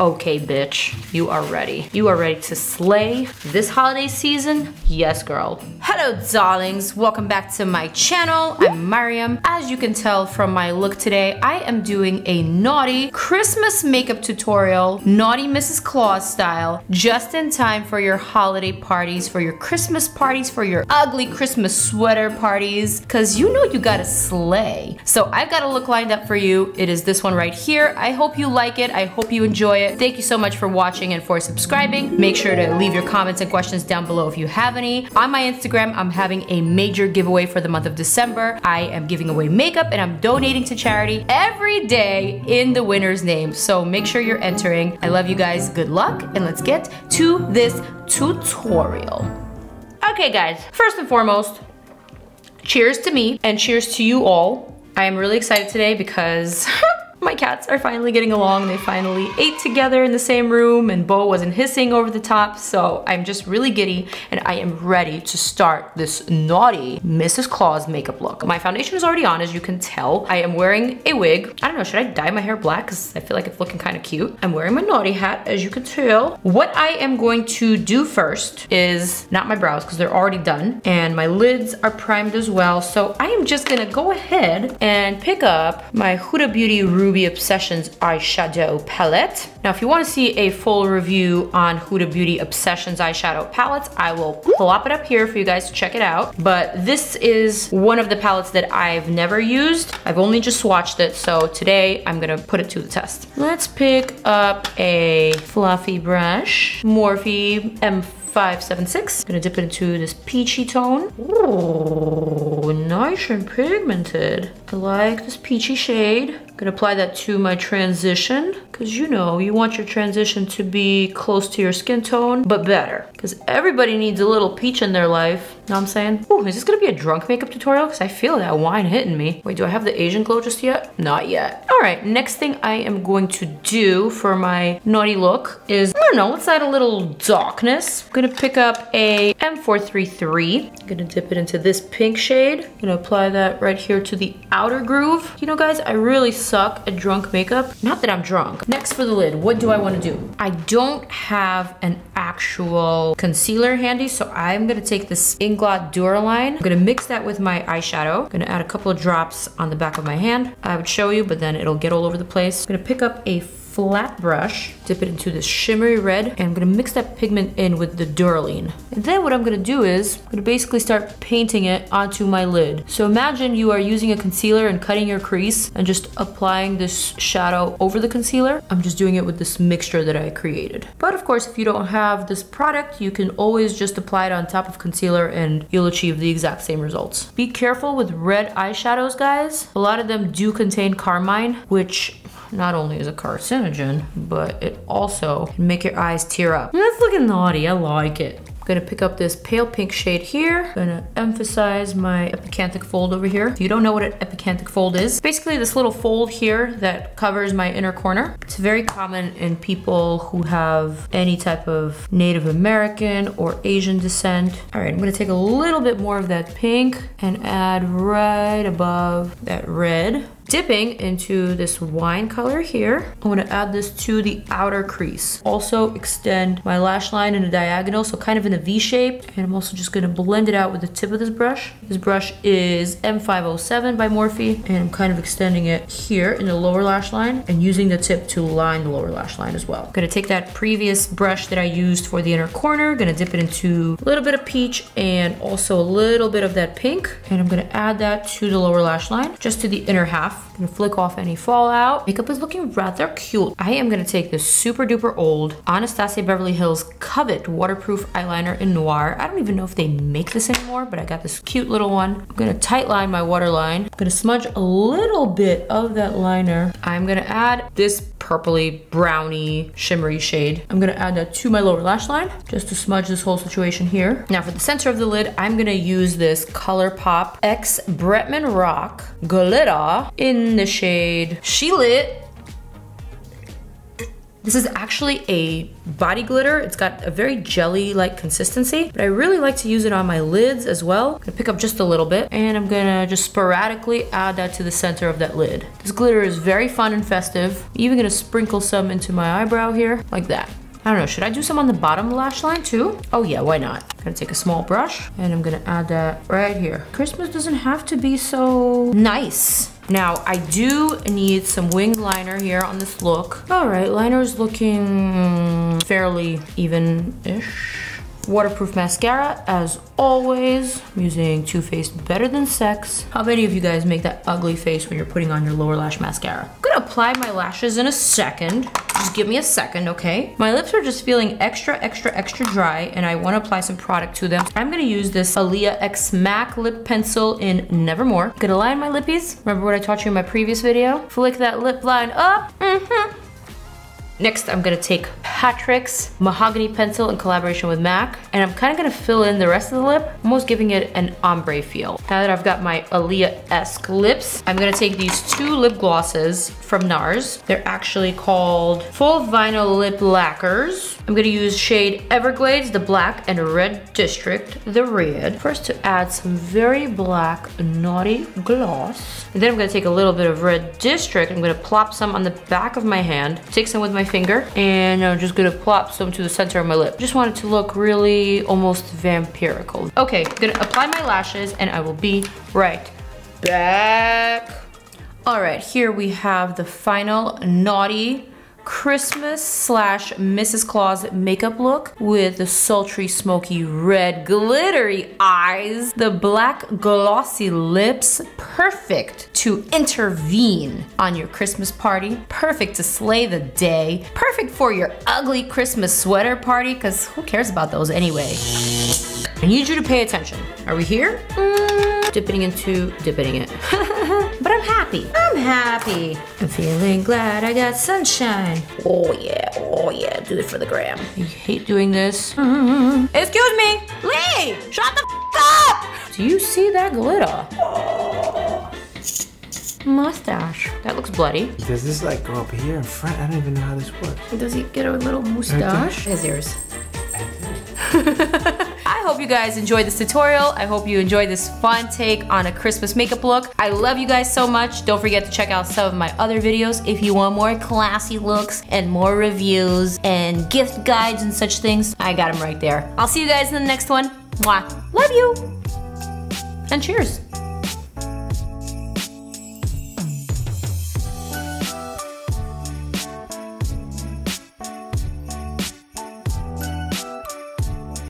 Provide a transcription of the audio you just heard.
Okay, bitch, you are ready. You are ready to slay this holiday season? Yes, girl. Hello, darlings. Welcome back to my channel. I'm Maryam. As you can tell from my look today, I am doing a naughty Christmas makeup tutorial, naughty Mrs. Claus style, just in time for your holiday parties, for your Christmas parties, for your ugly Christmas sweater parties, because you know you gotta slay. So I've got a look lined up for you. It is this one right here. I hope you like it. I hope you enjoy it. Thank you so much for watching and for subscribing. Make sure to leave your comments and questions down below if you have any. On my Instagram, I'm having a major giveaway for the month of December. I am giving away makeup and I'm donating to charity every day in the winner's name. So make sure you're entering. I love you guys. Good luck, and let's get to this tutorial. Okay, guys, first and foremost, cheers to me and cheers to you all. I am really excited today because my cats are finally getting along. They finally ate together in the same room and Bo wasn't hissing over the top. So I'm just really giddy and I am ready to start this naughty Mrs. Claus makeup look. My foundation is already on, as you can tell. I am wearing a wig. I don't know, should I dye my hair black? Because I feel like it's looking kind of cute. I'm wearing my naughty hat, as you can tell. What I am going to do first is not my brows because they're already done. And my lids are primed as well. So I am just gonna go ahead and pick up my Huda Beauty Ruby Obsessions eyeshadow palette. Now, if you want to see a full review on Huda Beauty Obsessions eyeshadow palettes, I will plop it up here for you guys to check it out. But this is one of the palettes that I've never used. I've only just swatched it, so today I'm gonna put it to the test. Let's pick up a fluffy brush, Morphe M576. Gonna dip it into this peachy tone. Ooh, nice and pigmented. I like this peachy shade. Gonna apply that to my transition, because you know, you want your transition to be close to your skin tone, but better. Because everybody needs a little peach in their life. Know what I'm saying? Ooh, is this gonna be a drunk makeup tutorial? Because I feel that wine hitting me. Wait, do I have the Asian glow just yet? Not yet. All right, next thing I am going to do for my naughty look is, I don't know, let's add a little darkness. I'm gonna pick up a M433. I'm gonna dip it into this pink shade. I'm gonna apply that right here to the outer groove. You know, guys, I really suck at drunk makeup. Not that I'm drunk. Next, for the lid, what do I want to do? I don't have an actual concealer handy, so I'm gonna take this INGLOT Duraline. I'm gonna mix that with my eyeshadow. I'm gonna add a couple of drops on the back of my hand. I would show you, but then it'll get all over the place. I'm gonna pick up a flat brush, dip it into this shimmery red, and I'm gonna mix that pigment in with the Duraline. And then what I'm gonna do is, I'm gonna basically start painting it onto my lid. So imagine you are using a concealer and cutting your crease and just applying this shadow over the concealer. I'm just doing it with this mixture that I created. But of course, if you don't have this product, you can always just apply it on top of concealer and you'll achieve the exact same results. Be careful with red eyeshadows, guys. A lot of them do contain carmine, which not only is a carcinogen, but it also can make your eyes tear up. That's looking naughty, I like it. I'm gonna pick up this pale pink shade here. Gonna emphasize my epicanthic fold over here. If you don't know what an epicanthic fold is, basically this little fold here that covers my inner corner. It's very common in people who have any type of Native American or Asian descent. All right, I'm gonna take a little bit more of that pink and add right above that red. Dipping into this wine color here. I'm gonna add this to the outer crease. Also extend my lash line in a diagonal, so kind of in a V shape. And I'm also just gonna blend it out with the tip of this brush. This brush is M507 by Morphe, and I'm kind of extending it here in the lower lash line and using the tip to line the lower lash line as well. I'm gonna take that previous brush that I used for the inner corner, gonna dip it into a little bit of peach and also a little bit of that pink. And I'm gonna add that to the lower lash line, just to the inner half. I'm gonna flick off any fallout. Makeup is looking rather cute. I am gonna take this super duper old ANASTASIA Beverly Hills Covet waterproof eyeliner in Noir. I don't even know if they make this anymore, but I got this cute little one. I'm gonna tight line my waterline. I'm gonna smudge a little bit of that liner. I'm gonna add this purpley, browny, shimmery shade. I'm gonna add that to my lower lash line, just to smudge this whole situation here. Now for the center of the lid, I'm gonna use this ColourPop X BRETMAN Rock Glitter in the shade She Lit. This is actually a body glitter. It's got a very jelly-like consistency, but I really like to use it on my lids as well. I'm gonna pick up just a little bit, and I'm gonna just sporadically add that to the center of that lid. This glitter is very fun and festive. I'm even gonna sprinkle some into my eyebrow here, like that. I don't know, should I do some on the bottom lash line too? Oh yeah, why not? I'm gonna take a small brush, and I'm gonna add that right here. Christmas doesn't have to be so nice. Now, I do need some wing liner here on this look. All right, liner's looking fairly even-ish. Waterproof mascara, as always. I'm using Too Faced Better Than Sex. How many of you guys make that ugly face when you're putting on your lower lash mascara? I'm gonna apply my lashes in a second. Just give me a second, okay? My lips are just feeling extra dry, and I wanna apply some product to them. I'm gonna use this AALIYAH X MAC lip pencil in Nevermore. Gonna line my lippies. Remember what I taught you in my previous video? Flick that lip line up. Next, I'm gonna take Patrick's Mahogany pencil in collaboration with MAC, and I'm kinda gonna fill in the rest of the lip, almost giving it an ombre feel. Now that I've got my AALIYAH-esque lips, I'm gonna take these two lip glosses from NARS. They're actually called Full Vinyl Lip Lacquers. I'm gonna use shade Everglades, the black, and Red District, the red. First to add some very black, naughty gloss. And then I'm gonna take a little bit of Red District. I'm gonna plop some on the back of my hand, take some with my finger, and I'm just gonna plop some to the center of my lip. Just want it to look really almost vampirical. Okay, I'm gonna apply my lashes, and I will be right back. All right, here we have the final naughty Christmas / Mrs. Claus makeup look with the sultry, smoky red glittery eyes, the black glossy lips, perfect to intervene on your Christmas party, perfect to slay the day, perfect for your ugly Christmas sweater party, because who cares about those anyway? I need you to pay attention. Are we here? Dipping it. But I'm happy. I'm feeling glad I got sunshine. Oh yeah, do it for the gram. I hate doing this. Excuse me, Lee, shut the up! Do you see that glitter? Mustache. That looks bloody. Does this like go up here in front? I don't even know how this works. Does he get a little mustache? There's yours. I hope you guys enjoyed this tutorial. I hope you enjoyed this fun take on a Christmas makeup look. I love you guys so much. Don't forget to check out some of my other videos if you want more classy looks and more reviews and gift guides and such things. I got them right there. I'll see you guys in the next one. Mwah. Love you. And cheers.